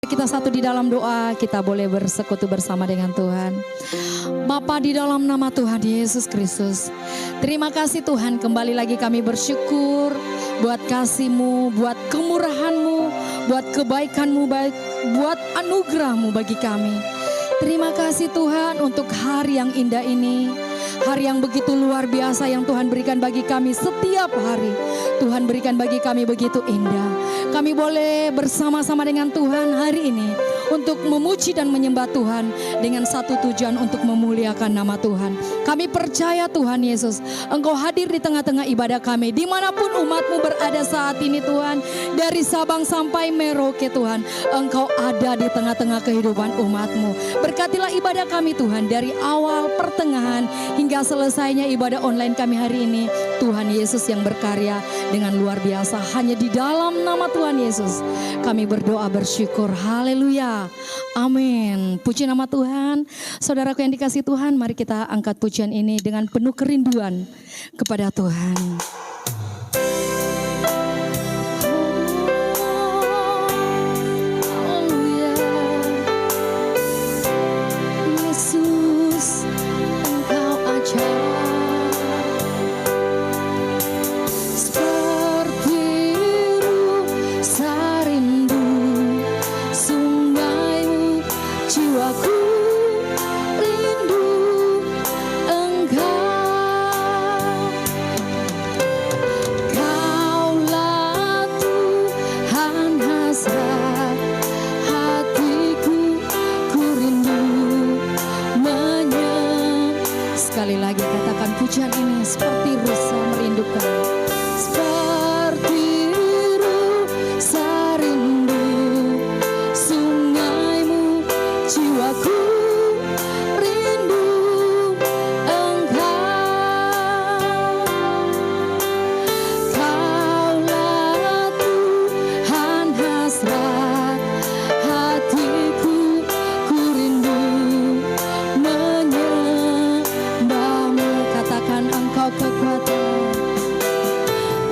Kita satu di dalam doa, kita boleh bersekutu bersama dengan Tuhan. Bapa, di dalam nama Tuhan Yesus Kristus, terima kasih Tuhan, kembali lagi kami bersyukur buat kasih-Mu, buat kemurahan-Mu, buat kebaikan-Mu, buat anugerah-Mu bagi kami. Terima kasih Tuhan untuk hari yang indah ini, hari yang begitu luar biasa yang Tuhan berikan bagi kami setiap hari. Tuhan berikan bagi kami begitu indah. Kami boleh bersama-sama dengan Tuhan hari ini untuk memuji dan menyembah Tuhan dengan satu tujuan, untuk memuliakan nama Tuhan. Kami percaya Tuhan Yesus, Engkau hadir di tengah-tengah ibadah kami. Dimanapun umat-Mu berada saat ini Tuhan, dari Sabang sampai Merauke Tuhan, Engkau ada di tengah-tengah kehidupan umat-Mu. Berkatilah ibadah kami Tuhan, dari awal, pertengahan, hingga selesainya ibadah online kami hari ini. Tuhan Yesus yang berkarya dengan luar biasa. Hanya di dalam nama Tuhan Yesus kami berdoa bersyukur. Haleluya. Amin. Puji nama Tuhan. Saudaraku yang dikasihi Tuhan, mari kita angkat pujian ini dengan penuh kerinduan kepada Tuhan. Sekali lagi katakan pujian ini, seperti rusa merindukan. Seperti rusa rindu sungai-Mu, jiwaku rindu Engkau. Kaulah Tuhan hasrat hatiku, ku rindu katakan Engkau kekuatan.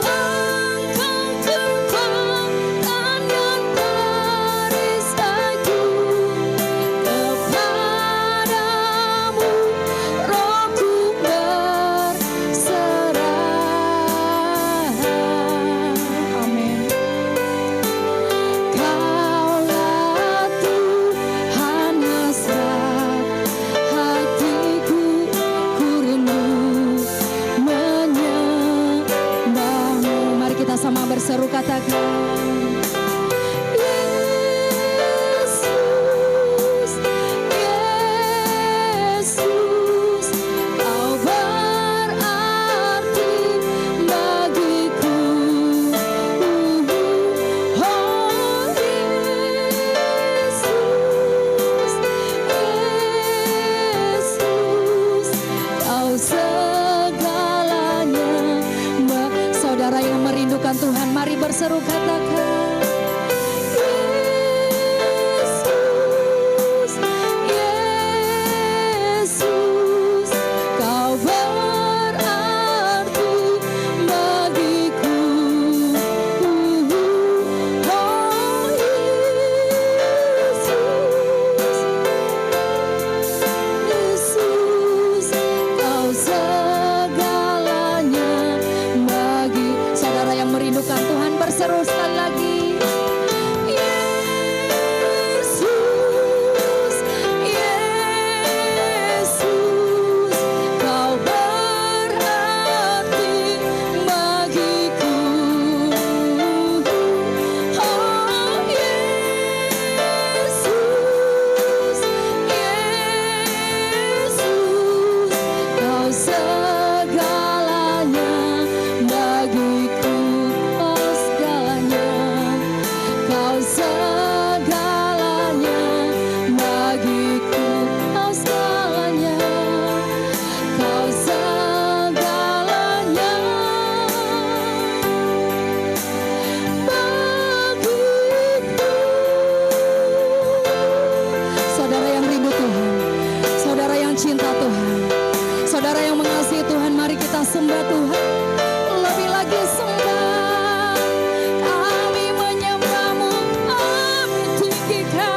Engkau kekuatan yang perisaiku, kepadamu rohku berserah. Amin. Kaulah Tuhan hasrat hatiku, ku rindu menyembah-Mu. Mari kita sama berseru katakan, Yesus, Yesus, Kau berarti bagiku. Oh Yesus, Yesus, Kau segalanya. Saudara yang merindukan Tuhan, mari berseru katakan, Yesus, Yesus, Kau berarti bagiku. Oh Yesus, Kau segalanya bagi. Saudara yang merindukan Tuhan, berseru sekali lagi, Yesus, Yesus, Kau berarti bagiku. Oh Yesus, Yesus, Kau segalanya bagiku. Oh segalanya, Kau segalanya bagiku. Oh segalanya, Kau segalanya bagiku. Saudara yang rindu Tuhan, saudara yang cinta Tuhan, saudara yang mengasihi Tuhan, mari kita sembah Tuhan. Lebih lagi sembah, kami menyembah-Mu, kami tinggikan.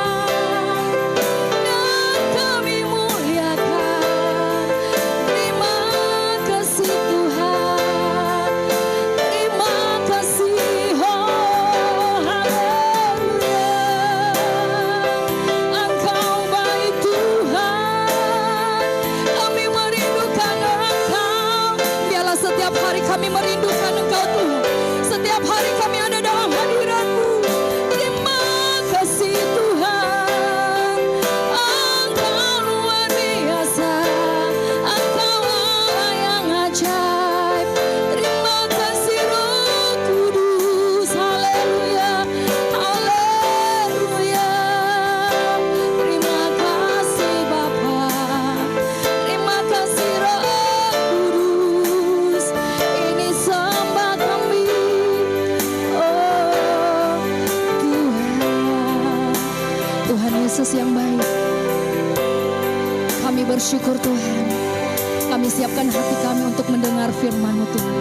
Kami siapkan hati kami untuk mendengar firman-Mu Tuhan.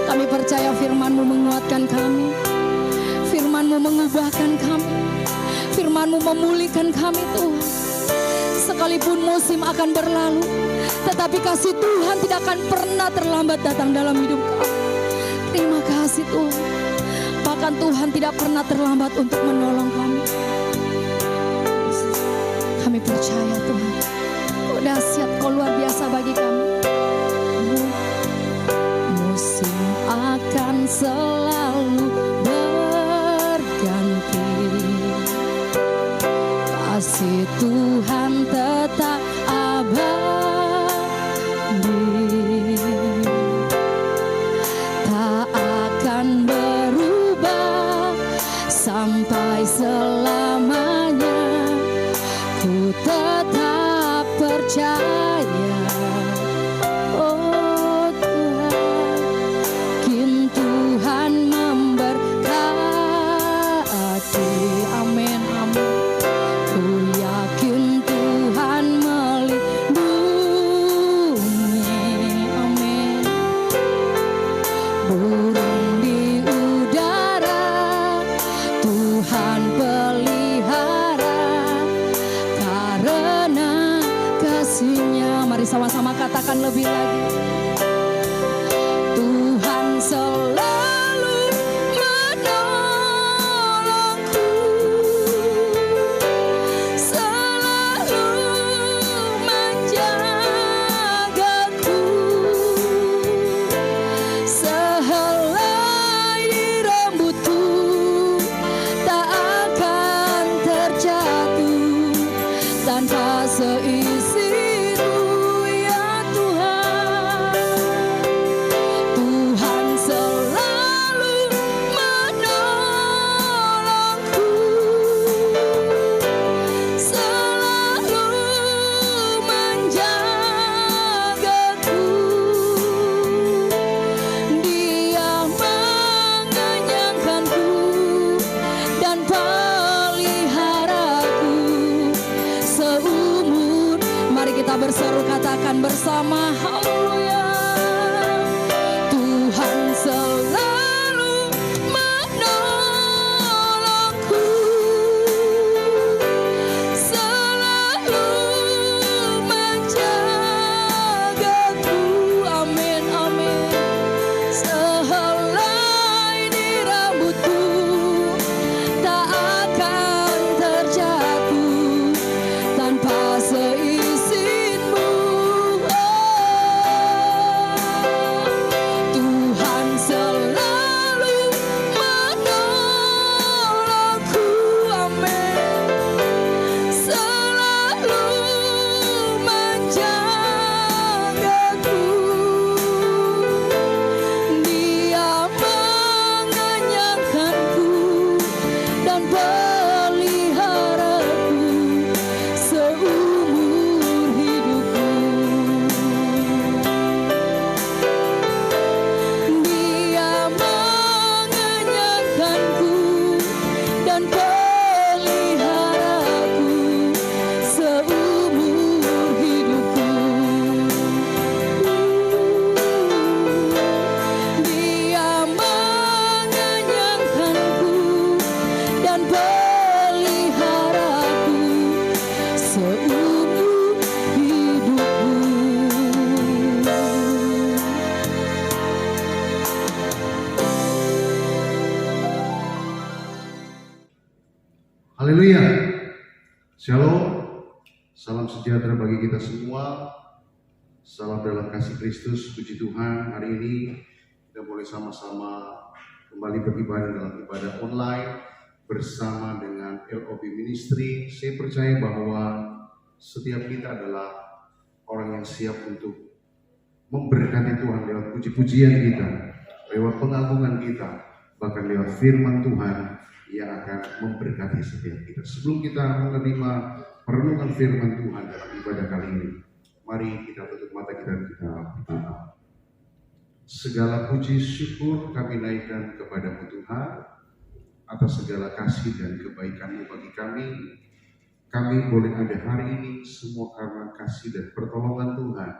Kami percaya firman-Mu menguatkan kami, firman-Mu mengubahkan kami, firman-Mu memulihkan kami Tuhan. Sekalipun musim akan berlalu, tetapi kasih Tuhan tidak akan pernah terlambat datang dalam hidup kami. Terima kasih Tuhan. Bahkan Tuhan tidak pernah terlambat untuk menolong kami. Kami percaya Tuhan, Kau dahsyat, Kau luar biasa bagi kami. Musim akan selalu berganti, kasih Tuhan tetap abadi, tak akan berubah sampai selamanya. Ku tetap percaya, oh Tuhan, kin Tuhan memberkati. Amin, amin. Ku yakin Tuhan melindungi, amin. Burung di udara Tuhan pelihara, karena kasih-Nya. Mari sama-sama katakan lebih lagi. Tuhan selalu menolongku, selalu menjagaku, sehelai rambutku tak akan terjatuh tanpa seizin-Mu ya Tuhan. Tuhan selalu menolongku, selalu menjagaku, Dia mengenyangkanku dan peliharaku seumur. Mari kita berseru, katakan bersama, haleluya. Tuhan selalu menolongku, selalu menjagaku, amin, amin. Sehelai di rambutku tak akan terjatuh tanpa seizin-Mu. Tuhan selalu menolongku, amin. Selalu menjagaku, Dia mengenyangkanku dan peliharaku seumur hidupku. Dia mengenyangkanku dan peliharaku seumur hidupku. Dia mengenyangkanku dan peliharaku seumur hidupku. Haleluya. Shalom. Salam sejahtera bagi kita semua. Salam dalam kasih Kristus. Puji Tuhan, hari ini kita boleh sama-sama kembali beribadah dalam ibadah online bersama dengan LOB Ministry. Saya percaya bahwa setiap kita adalah orang yang siap untuk memberkati Tuhan lewat puji-pujian kita, lewat pengagungan kita, bahkan lewat firman Tuhan yang akan memberkati setiap kita. Sebelum kita menerima perenungan firman Tuhan dalam ibadah kali ini, mari kita tutup mata kita dan kita berdoa. Segala puji syukur kami naikkan kepada-Mu Tuhan atas segala kasih dan kebaikan-Mu bagi kami. Kami boleh ada hari ini semua karena kasih dan pertolongan Tuhan.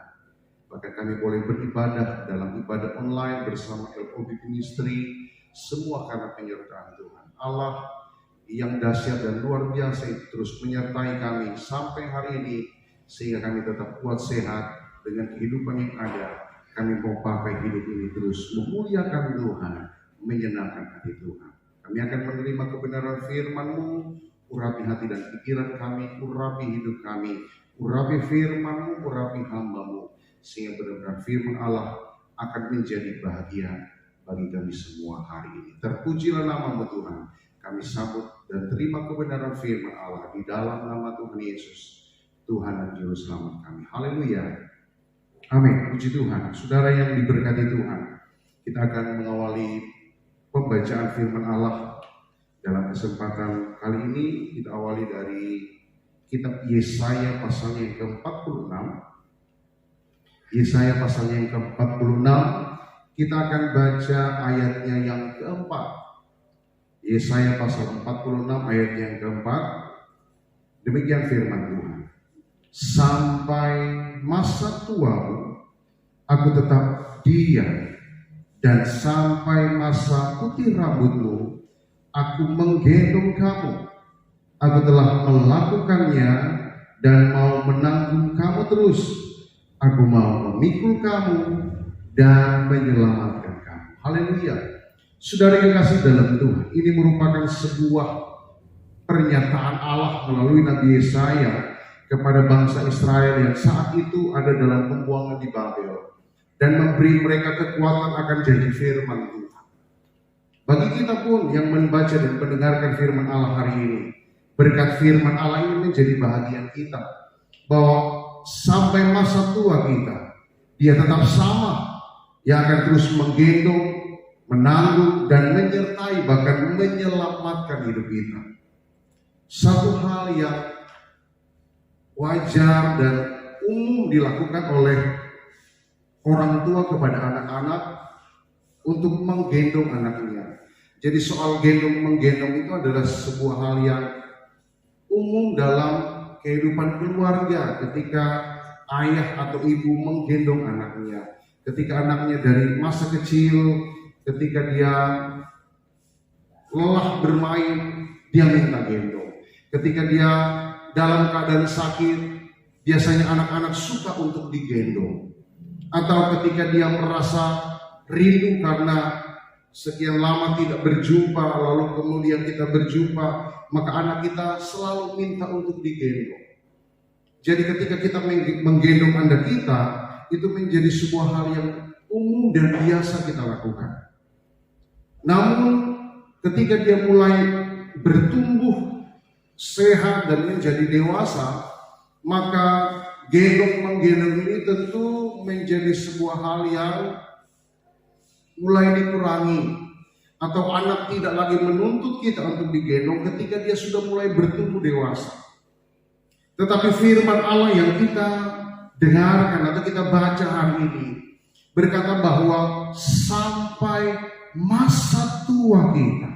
kami boleh beribadah dalam ibadah online bersama LOB Ministry, semua karena penyertaan Tuhan. Allah yang dahsyat dan luar biasa itu terus menyertai kami sampai hari ini, sehingga kami tetap kuat sehat dengan kehidupan yang ada. Kami mau pakai hidup ini terus memuliakan Tuhan, menyenangkan hati Tuhan. Kami akan menerima kebenaran firman-Mu, urapi hati dan pikiran kami, urapi hidup kami, urapi firman-Mu, urapi hamba-Mu, sehingga benar-benar firman Allah akan menjadi bahagia bagi kami semua hari ini. Terpujilah nama-Mu Tuhan. Kami sambut dan terima kebenaran firman Allah di dalam nama Tuhan Yesus, Tuhan dan Juru Selamat kami. Haleluya. Amin. Puji Tuhan. Saudara yang diberkati Tuhan, kita akan mengawali pembacaan firman Allah dalam kesempatan kali ini. Kita awali dari kitab Yesaya pasalnya yang ke-46. Yesaya pasalnya yang ke-46. Kita akan baca ayatnya yang ke-4. Yesaya pasal 46 ayat yang ke-4. Demikian firman Tuhan. Sampai masa tuamu aku tetap diam, dan sampai masa putih rambutmu aku menggendong kamu. Aku telah melakukannya dan mau menanggung kamu terus. Aku mau memikul kamu dan menyelamatkan kamu. Haleluya. Saudara yang kasih dalam Tuhan, ini merupakan sebuah pernyataan Allah melalui Nabi Yesaya kepada bangsa Israel yang saat itu ada dalam pembuangan di Babel, dan memberi mereka kekuatan akan janji firman Tuhan. Bagi kita pun yang membaca dan mendengarkan firman Allah hari ini, berkat firman Allah ini menjadi bahagian kita, bahwa sampai masa tua kita, Dia tetap sama, yang akan terus menggendong, menanggung dan menyertai, bahkan menyelamatkan hidup kita. Satu hal yang wajar dan umum dilakukan oleh orang tua kepada anak-anak untuk menggendong anaknya. Jadi soal menggendong itu adalah sebuah hal yang umum dalam kehidupan keluarga, ketika ayah atau ibu menggendong anaknya. Ketika anaknya dari masa kecil, ketika dia lelah bermain, dia minta gendong. Ketika dia dalam keadaan sakit, biasanya anak-anak suka untuk digendong. Atau ketika dia merasa rindu karena sekian lama tidak berjumpa, lalu kemudian kita berjumpa, maka anak kita selalu minta untuk digendong. Jadi ketika kita menggendong anak kita, itu menjadi sebuah hal yang umum dan biasa kita lakukan. Namun ketika dia mulai bertumbuh sehat dan menjadi dewasa, maka menggendong ini tentu menjadi sebuah hal yang mulai dikurangi, atau anak tidak lagi menuntut kita untuk digendong ketika dia sudah mulai bertumbuh dewasa. Tetapi firman Allah yang kita dengarkan atau kita baca hari ini berkata bahwa sampai masa tua kita,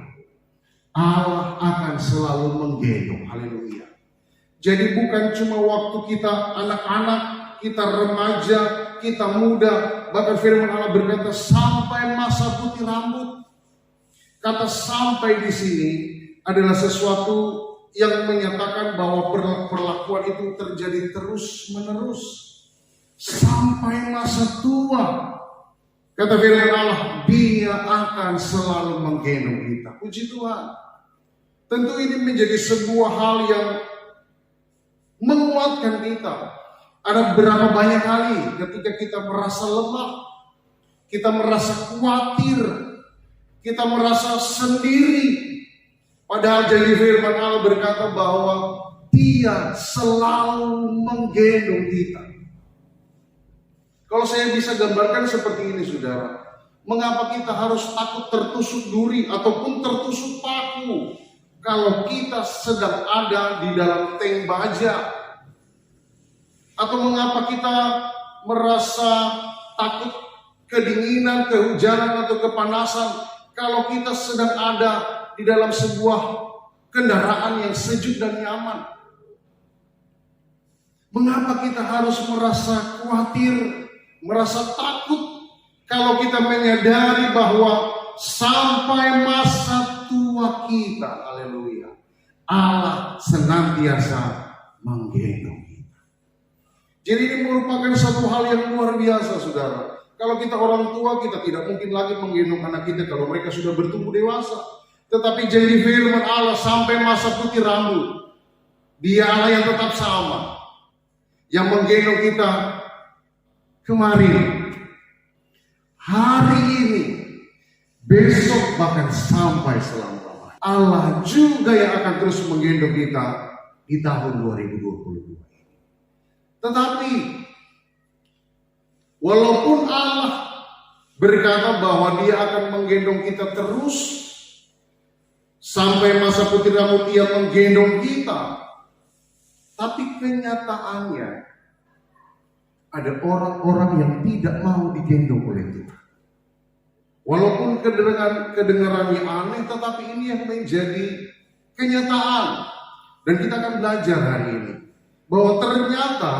Allah akan selalu menggendong. Haleluya. Jadi bukan cuma waktu kita anak-anak, kita remaja, kita muda, bahkan firman Allah berkata sampai masa putih rambut. Kata sampai di sini adalah sesuatu yang menyatakan bahwa perlakuan itu terjadi terus menerus sampai masa tua. Kata firman Allah, Dia akan selalu menggendong kita. Puji Tuhan. Tentu ini menjadi sebuah hal yang menguatkan kita. Ada berapa banyak kali ketika kita merasa lemah, kita merasa khawatir, kita merasa sendiri. Padahal janji firman Allah berkata bahwa Dia selalu menggendong kita. Kalau saya bisa gambarkan seperti ini, saudara, mengapa kita harus takut tertusuk duri ataupun tertusuk paku kalau kita sedang ada di dalam tank baja? Atau mengapa kita merasa takut kedinginan, kehujanan atau kepanasan kalau kita sedang ada di dalam sebuah kendaraan yang sejuk dan nyaman? Mengapa kita harus merasa khawatir merasa takut kalau kita menyadari bahwa sampai masa tua kita, haleluya, Allah senantiasa menggendong kita. Jadi ini merupakan satu hal yang luar biasa, saudara. Kalau kita orang tua, kita tidak mungkin lagi menggendong anak kita kalau mereka sudah bertumbuh dewasa. Tetapi jadi firman Allah sampai masa putih rambut, Dia Allah yang tetap sama, yang menggendong kita kemarin, hari ini, besok, bahkan sampai selama-lamanya. Allah juga yang akan terus menggendong kita di tahun 2022. Tetapi walaupun Allah berkata bahwa Dia akan menggendong kita terus sampai masa putih rambut, Dia menggendong kita, tapi kenyataannya ada orang-orang yang tidak mau digendong oleh Tuhan. Walaupun kedengarannya aneh, tetapi ini yang menjadi kenyataan. Dan kita akan belajar hari ini bahwa ternyata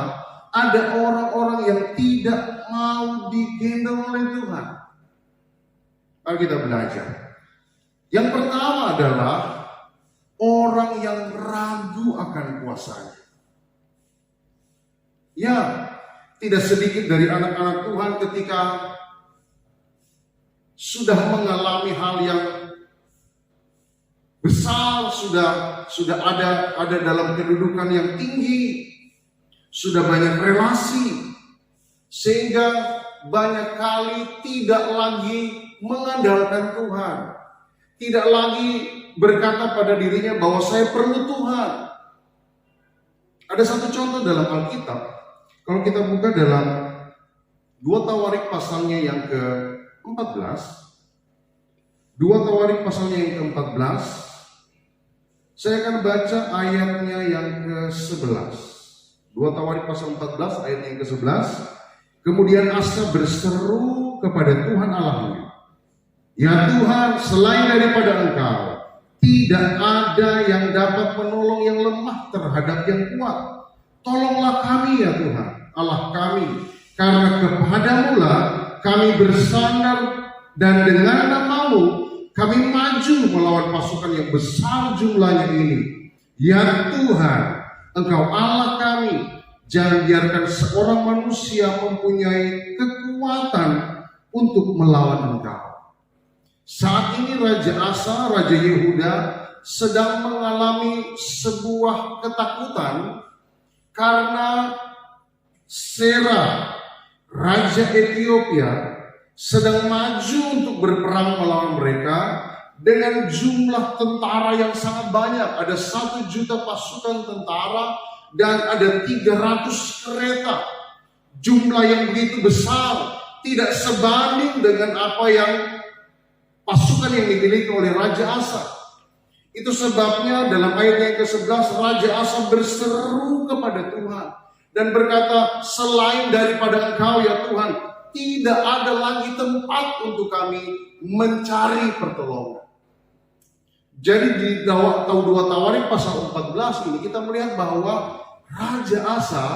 ada orang-orang yang tidak mau digendong oleh Tuhan. Mari kita belajar. Yang pertama adalah orang yang ragu akan kuasanya. Ya, tidak sedikit dari anak-anak Tuhan ketika sudah mengalami hal yang besar, sudah ada dalam kedudukan yang tinggi, sudah banyak relasi, sehingga banyak kali tidak lagi mengandalkan Tuhan, tidak lagi berkata pada dirinya bahwa saya perlu Tuhan. Ada satu contoh dalam Alkitab, kalau kita buka dalam 2 Tawarik pasalnya yang ke-14, 2 Tawarik pasalnya yang ke-14, saya akan baca ayatnya yang ke-11. 2 Tawarik pasal 14 ayat yang ke-11. Kemudian Asa berseru kepada Tuhan Allahnya, ya Tuhan, selain daripada Engkau, tidak ada yang dapat menolong yang lemah terhadap yang kuat. Tolonglah kami ya Tuhan, Allah kami, karena kepadamu-lah kami bersandar, dan dengan nama-Mu kami maju melawan pasukan yang besar jumlahnya ini. Ya Tuhan, Engkau Allah kami, jangan biarkan seorang manusia mempunyai kekuatan untuk melawan Engkau. Saat ini Raja Asa, Raja Yehuda, sedang mengalami sebuah ketakutan karena Serah, Raja Ethiopia, sedang maju untuk berperang melawan mereka dengan jumlah tentara yang sangat banyak. Ada 1 juta pasukan tentara dan ada 300 kereta. Jumlah yang begitu besar tidak sebanding dengan apa yang pasukan yang dimiliki oleh Raja Asa. Itu sebabnya dalam ayat yang ke-11 Raja Asa berseru kepada Tuhan dan berkata, selain daripada Engkau ya Tuhan, tidak ada lagi tempat untuk kami mencari pertolongan. Jadi di 2 Tawarik pasal 14 ini kita melihat bahwa Raja Asa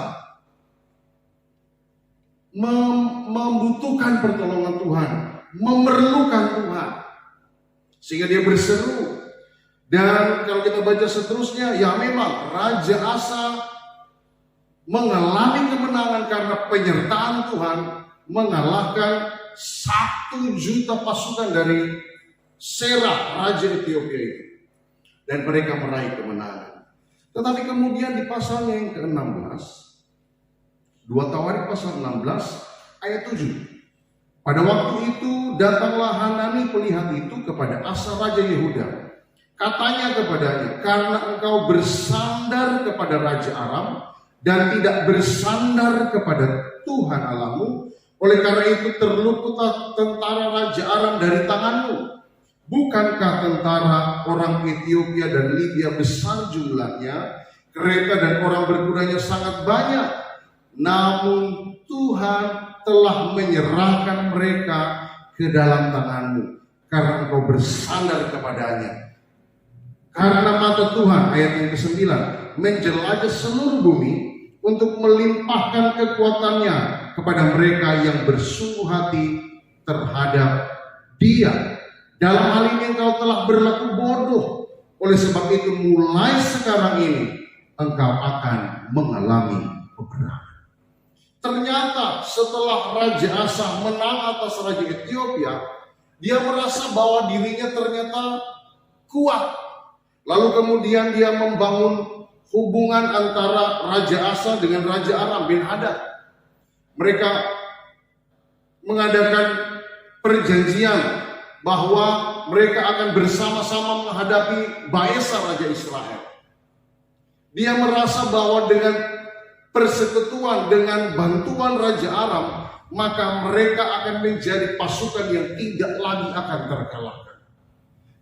membutuhkan pertolongan Tuhan, memerlukan Tuhan, sehingga dia berseru. Dan kalau kita baca seterusnya, ya memang Raja Asa mengalami kemenangan karena penyertaan Tuhan, mengalahkan 1 juta pasukan dari Serah, Raja Ethiopia itu. Dan mereka meraih kemenangan. Tetapi kemudian di pasalnya yang ke-16, 2 Tawarik pasal 16 ayat 7. Pada waktu itu datanglah Hanani pelihat itu kepada Asa Raja Yehuda. Katanya kepadanya, karena engkau bersandar kepada Raja Aram dan tidak bersandar kepada Tuhan Allahmu, oleh karena itu terluputlah tentara Raja Aram dari tanganmu. Bukankah tentara orang Ethiopia dan Libya besar jumlahnya, kereta dan orang berkudanya sangat banyak, namun Tuhan telah menyerahkan mereka ke dalam tanganmu, karena engkau bersandar kepadanya. Karena mata Tuhan, ayat yang ke-9, menjelajah seluruh bumi untuk melimpahkan kekuatannya kepada mereka yang bersungguh hati terhadap Dia. Dalam hal ini engkau telah berlaku bodoh. Oleh sebab itu mulai sekarang ini engkau akan mengalami peperangan. Ternyata setelah Raja Asa menang atas Raja Ethiopia, dia merasa bahwa dirinya ternyata kuat. Lalu kemudian dia membangun hubungan antara Raja Asa dengan Raja Aram bin Hadad. Mereka mengadakan perjanjian bahwa mereka akan bersama-sama menghadapi Baesa Raja Israel. Dia merasa bahwa dengan persekutuan, dengan bantuan Raja Aram, maka mereka akan menjadi pasukan yang tidak lagi akan terkalahkan.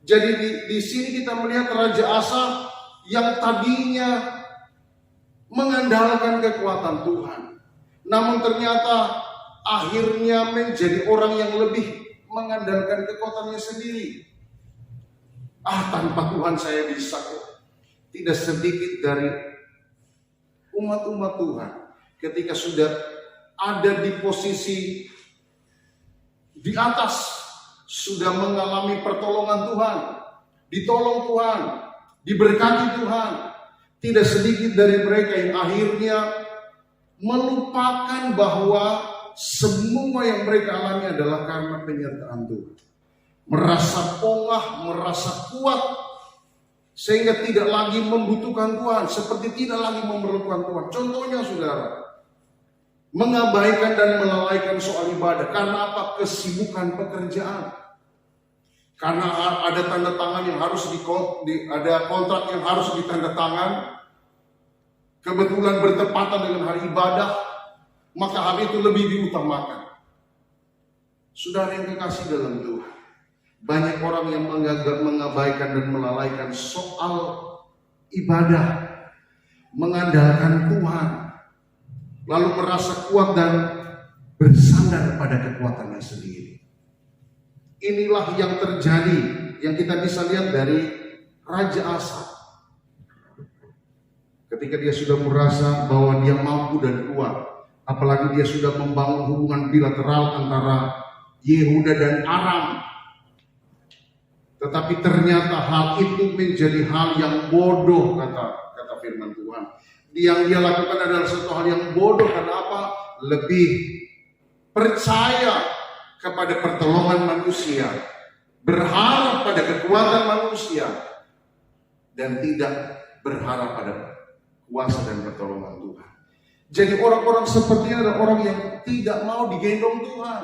Jadi di sini kita melihat Raja Asa yang tadinya mengandalkan kekuatan Tuhan, namun ternyata akhirnya menjadi orang yang lebih mengandalkan kekuatannya sendiri. Tanpa Tuhan saya bisa kok. Tidak sedikit dari umat-umat Tuhan ketika sudah ada di posisi di atas, sudah mengalami pertolongan Tuhan, ditolong Tuhan, diberkati Tuhan, tidak sedikit dari mereka yang akhirnya melupakan bahwa semua yang mereka alami adalah karena penyertaan Tuhan. Merasa pongah, merasa kuat, sehingga tidak lagi membutuhkan Tuhan, seperti tidak lagi memerlukan Tuhan. Contohnya saudara, mengabaikan dan melalaikan soal ibadah. Karena apa? Kesibukan pekerjaan. Karena ada tanda tangan yang harus ada kontrak yang harus ditandatangan, kebetulan bertepatan dengan hari ibadah, maka hal itu lebih diutamakan. Saudara yang kekasih dalam Tuhan, banyak orang yang mengabaikan dan melalaikan soal ibadah, mengandalkan Tuhan, lalu merasa kuat dan bersandar pada kekuatannya sendiri. Inilah yang terjadi, yang kita bisa lihat dari Raja Asa. Ketika dia sudah merasa bahwa dia mampu dan kuat, apalagi dia sudah membangun hubungan bilateral antara Yehuda dan Aram. Tetapi ternyata hal itu menjadi hal yang bodoh, kata firman Tuhan. Yang dia lakukan adalah satu hal yang bodoh. Karena apa? Lebih percaya kepada pertolongan manusia, berharap pada kekuatan manusia, dan tidak berharap pada kuasa dan pertolongan Tuhan. Jadi orang-orang seperti ini adalah orang yang tidak mau digendong Tuhan,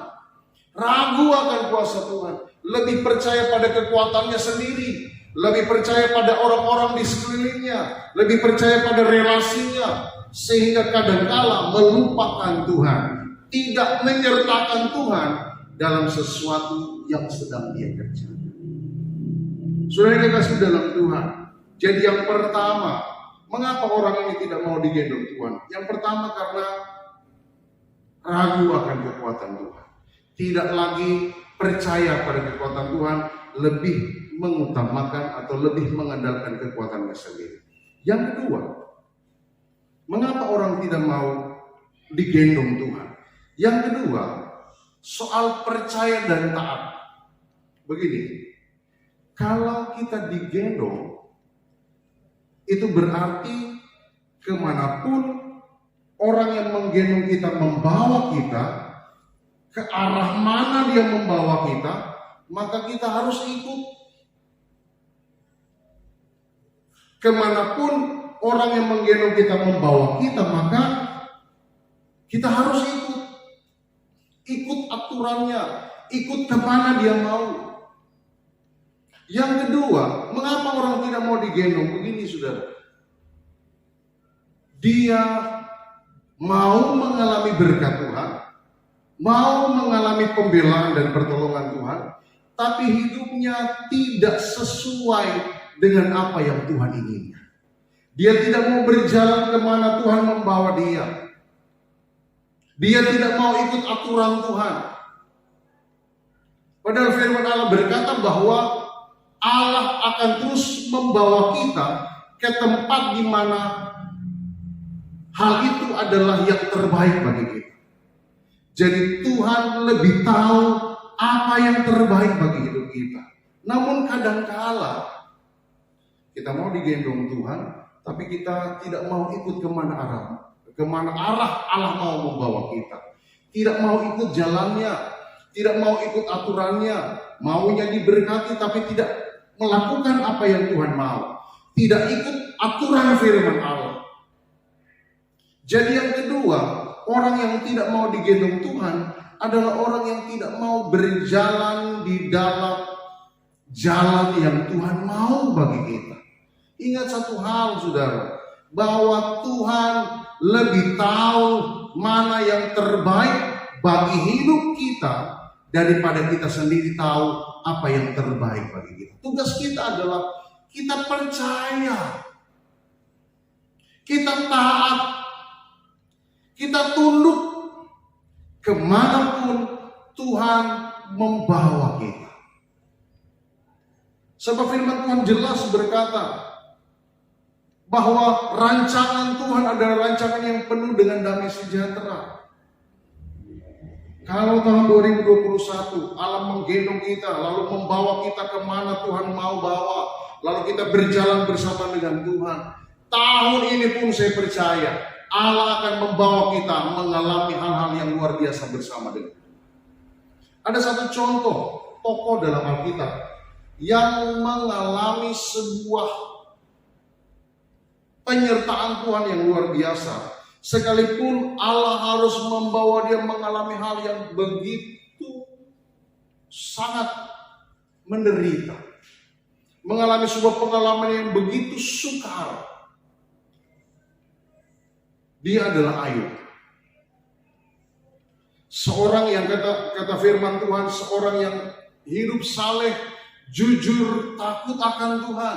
ragu akan kuasa Tuhan, lebih percaya pada kekuatannya sendiri, lebih percaya pada orang-orang di sekelilingnya, lebih percaya pada relasinya, sehingga kadangkala melupakan Tuhan, tidak menyertakan Tuhan dalam sesuatu yang sedang dia kerjakan. Saudara yang kasih dalam Tuhan, jadi yang pertama, mengapa orang ini tidak mau digendong Tuhan? Yang pertama karena ragu akan kekuatan Tuhan, tidak lagi percaya pada kekuatan Tuhan, lebih mengutamakan atau lebih mengandalkan kekuatannya sendiri. Yang kedua, mengapa orang tidak mau digendong Tuhan? Yang kedua, soal percaya dan taat. Begini, kalau kita digendong, itu berarti kemanapun orang yang menggendong kita membawa kita, ke arah mana dia membawa kita, maka kita harus ikut. Kemanapun orang yang menggendong kita membawa kita, maka kita harus ikut. Ikut aturannya, ikut kemana dia mau. Yang kedua, mengapa orang tidak mau digendong? Begini saudara, dia mau mengalami berkat Tuhan, mau mengalami pembelaan dan pertolongan Tuhan, tapi hidupnya tidak sesuai dengan apa yang Tuhan inginkan. Dia tidak mau berjalan kemana Tuhan membawa dia. Dia tidak mau ikut aturan Tuhan. Padahal firman Allah berkata bahwa Allah akan terus membawa kita ke tempat di mana hal itu adalah yang terbaik bagi kita. Jadi Tuhan lebih tahu apa yang terbaik bagi hidup kita. Namun kadangkala kita mau digendong Tuhan, tapi kita tidak mau ikut kemana arah Allah mau membawa kita. Tidak mau ikut jalannya, tidak mau ikut aturannya, maunya diberkati tapi tidak melakukan apa yang Tuhan mau. Tidak ikut aturan firman Allah. Jadi yang kedua, orang yang tidak mau digendong Tuhan adalah orang yang tidak mau berjalan di dalam jalan yang Tuhan mau bagi kita. Ingat satu hal saudara, bahwa Tuhan lebih tahu mana yang terbaik bagi hidup kita daripada kita sendiri tahu apa yang terbaik bagi kita. Tugas kita adalah kita percaya, kita taat, kita tunduk kemanapun Tuhan membawa kita. Sebab firman Tuhan jelas berkata bahwa rancangan Tuhan adalah rancangan yang penuh dengan damai sejahtera. Kalau tahun 2021 Allah menggendong kita, lalu membawa kita kemana Tuhan mau bawa, lalu kita berjalan bersama dengan Tuhan. Tahun ini pun saya percaya Allah akan membawa kita mengalami hal-hal yang luar biasa bersama dengan Tuhan. Ada satu contoh tokoh dalam Alkitab yang mengalami sebuah penyertaan Tuhan yang luar biasa. Sekalipun Allah harus membawa dia mengalami hal yang begitu sangat menderita. Mengalami sebuah pengalaman yang begitu sukar. Dia adalah Ayub. Seorang yang kata firman Tuhan, seorang yang hidup saleh, jujur, takut akan Tuhan,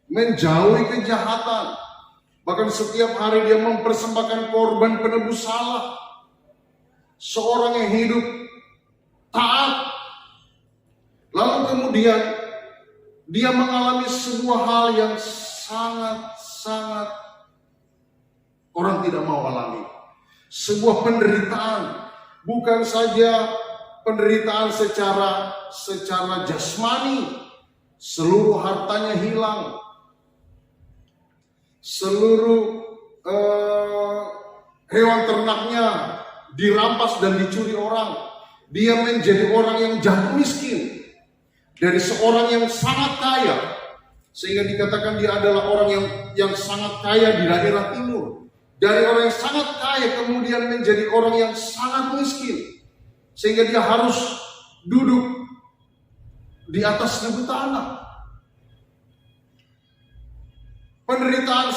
menjauhi kejahatan, bahkan setiap hari dia mempersembahkan korban penebus salah. Seorang yang hidup taat. Lalu kemudian dia mengalami sebuah hal yang sangat orang tidak mau alami. Sebuah penderitaan, bukan saja penderitaan secara jasmani, seluruh hartanya hilang, seluruh hewan ternaknya dirampas dan dicuri orang. Dia menjadi orang yang jatuh miskin dari seorang yang sangat kaya, sehingga dikatakan dia adalah orang yang sangat kaya di daerah timur. Dari orang yang sangat kaya kemudian menjadi orang yang sangat miskin, sehingga dia harus duduk di atas ribu tanah. Penderitaan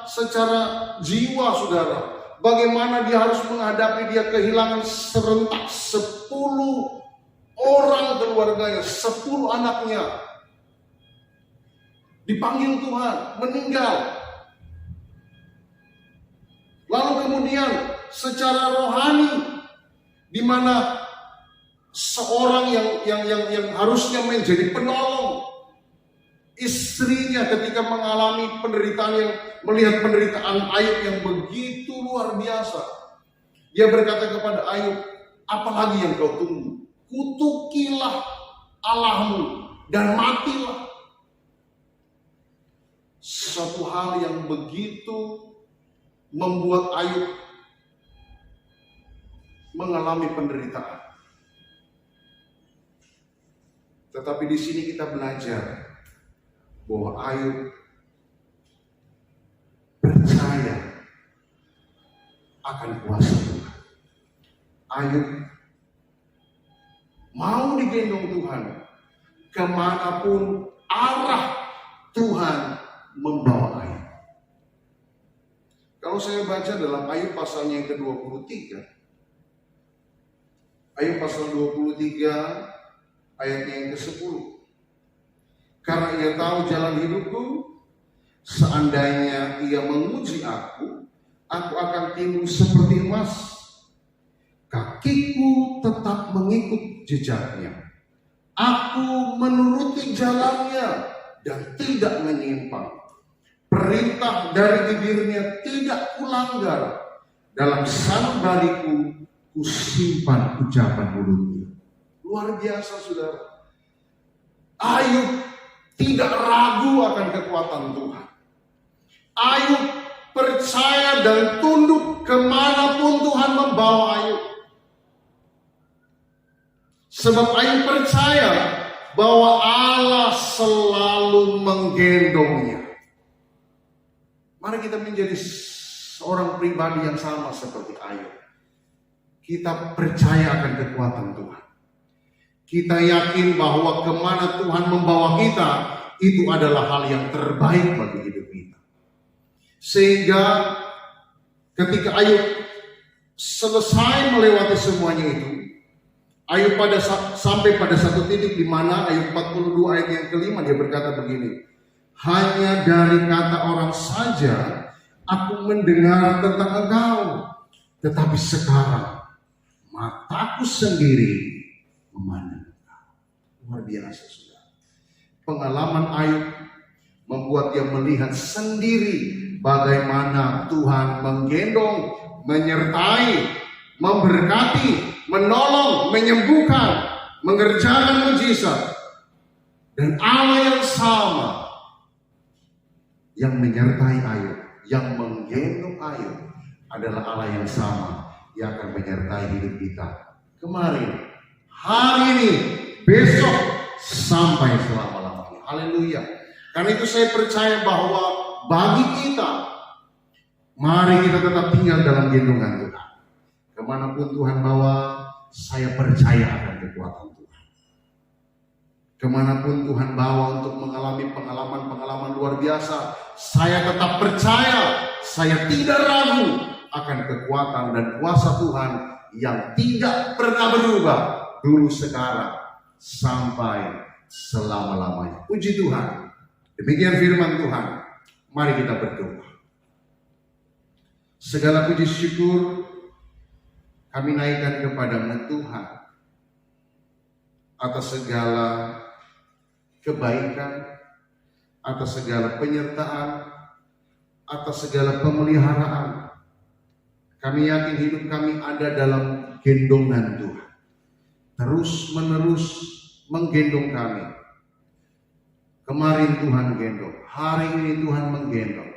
secara jiwa, saudara. Bagaimana dia harus menghadapi, dia kehilangan serentak 10 orang keluarganya, 10 anaknya. Dipanggil Tuhan, meninggal. Lalu kemudian secara rohani, di mana seorang yang harusnya menjadi penolong, istrinya ketika mengalami penderitaan, yang melihat penderitaan Ayub yang begitu luar biasa, dia berkata kepada Ayub, apalagi yang kau tunggu? Kutukilah Allahmu dan matilah. Suatu hal yang begitu membuat Ayub mengalami penderitaan. Tetapi di sini kita belajar bahwa Ayub percaya akan kuasa Tuhan. Ayub mau digendong Tuhan kemanapun arah Tuhan membawa Ayub. Kalau saya baca dalam Ayub pasalnya yang ke-23, Ayub pasal 23 ayatnya yang ke-10. Karena ia tahu jalan hidupku, seandainya ia menguji aku akan timbul seperti emas. Kakiku tetap mengikut jejaknya. Aku menuruti jalannya dan tidak menyimpang. Perintah dari bibirnya tidak kulanggar. Dalam sanubariku kusimpan ucapan mulutnya. Luar biasa saudara. Ayub tidak ragu akan kekuatan Tuhan. Ayub percaya dan tunduk kemanapun Tuhan membawa Ayub. Sebab Ayub percaya bahwa Allah selalu menggendongnya. Mari kita menjadi seorang pribadi yang sama seperti Ayub. Kita percaya akan kekuatan Tuhan. Kita yakin bahwa kemana Tuhan membawa kita, itu adalah hal yang terbaik bagi hidup kita. Sehingga ketika Ayub selesai melewati semuanya itu, Ayub sampai pada satu titik di mana Ayub 42 ayat yang kelima dia berkata begini, hanya dari kata orang saja aku mendengar tentang Engkau, tetapi sekarang mataku sendiri memandang Engkau. Luar biasa sudah. Pengalaman Ayub membuat dia melihat sendiri bagaimana Tuhan menggendong, menyertai, memberkati, menolong, menyembuhkan, mengerjakan mujizat. Dan Allah yang sama yang menyertai Ayub, yang menggendong Ayub adalah Allah yang sama yang akan menyertai hidup kita. Kemarin, hari ini, besok, sampai selama-lamanya. Haleluya. Karena itu saya percaya bahwa bagi kita, mari kita tetap tinggal dalam gendongan Tuhan. Kemanapun Tuhan bawa, saya percaya akan kekuatan Tuhan. Kemanapun Tuhan bawa untuk mengalami pengalaman-pengalaman luar biasa, saya tetap percaya, saya tidak ragu akan kekuatan dan kuasa Tuhan yang tidak pernah berubah, dulu, sekarang, sampai selama-lamanya. Puji Tuhan. Demikian firman Tuhan. Mari kita berdoa. Segala puji syukur kami naikkan kepada-Mu Tuhan atas segala kebaikan, atas segala penyertaan, atas segala pemeliharaan. Kami yakin hidup kami ada dalam gendongan Tuhan. Terus menerus menggendong kami. Kemarin Tuhan gendong, hari ini Tuhan menggendong.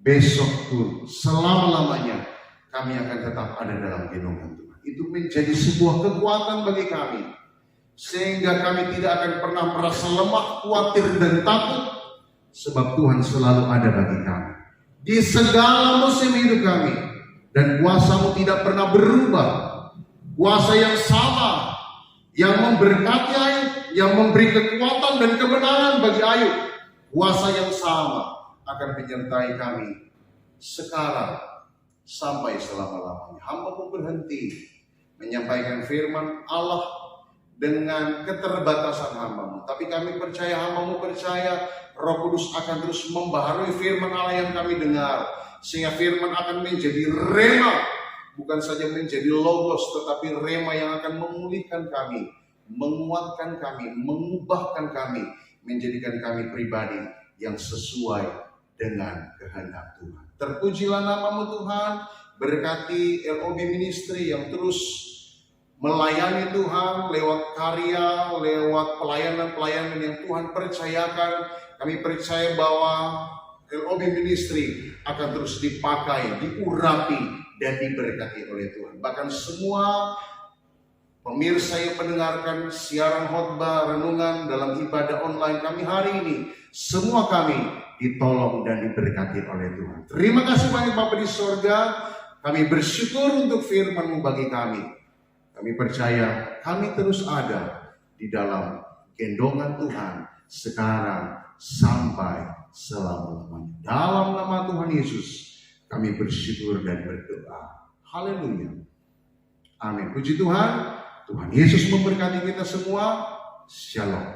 Besok pun selama-lamanya kami akan tetap ada dalam gendongan Tuhan. Itu menjadi sebuah kekuatan bagi kami. Sehingga kami tidak akan pernah merasa lemah, khawatir dan takut. Sebab Tuhan selalu ada bagi kami. Di segala musim hidup kami. Dan kuasa-Mu tidak pernah berubah. Kuasa yang sama, yang memberkati Ayub, yang memberi kekuatan dan kebenaran bagi Ayub. Kuasa yang sama akan menyertai kami sekarang sampai selama-lamanya. Hamba-Mu berhenti menyampaikan firman Allah dengan keterbatasan hamba-Mu. Tapi kami percaya, hamba-Mu percaya Roh Kudus akan terus membaharui firman Allah yang kami dengar. Sehingga firman akan menjadi rema, bukan saja menjadi logos, tetapi rema yang akan memulihkan kami, menguatkan kami, mengubahkan kami, menjadikan kami pribadi yang sesuai dengan kehendak Tuhan. Terpujilah nama-Mu Tuhan, berkati LOB Ministry yang terus melayani Tuhan lewat karya, lewat pelayanan-pelayanan yang Tuhan percayakan. Kami percaya bahwa LOB Ministry akan terus dipakai, diurapi, dan diberkati oleh Tuhan. Bahkan semua pemirsa yang mendengarkan siaran khotbah, renungan dalam ibadah online kami hari ini, semua kami ditolong dan diberkati oleh Tuhan. Terima kasih banyak Bapa di sorga. Kami bersyukur untuk firman-Mu bagi kami. Kami percaya kami terus ada di dalam gendongan Tuhan sekarang sampai selama-lamanya. Dalam nama Tuhan Yesus kami bersyukur dan berdoa. Haleluya. Amin. Puji Tuhan. Tuhan Yesus memberkati kita semua. Shalom.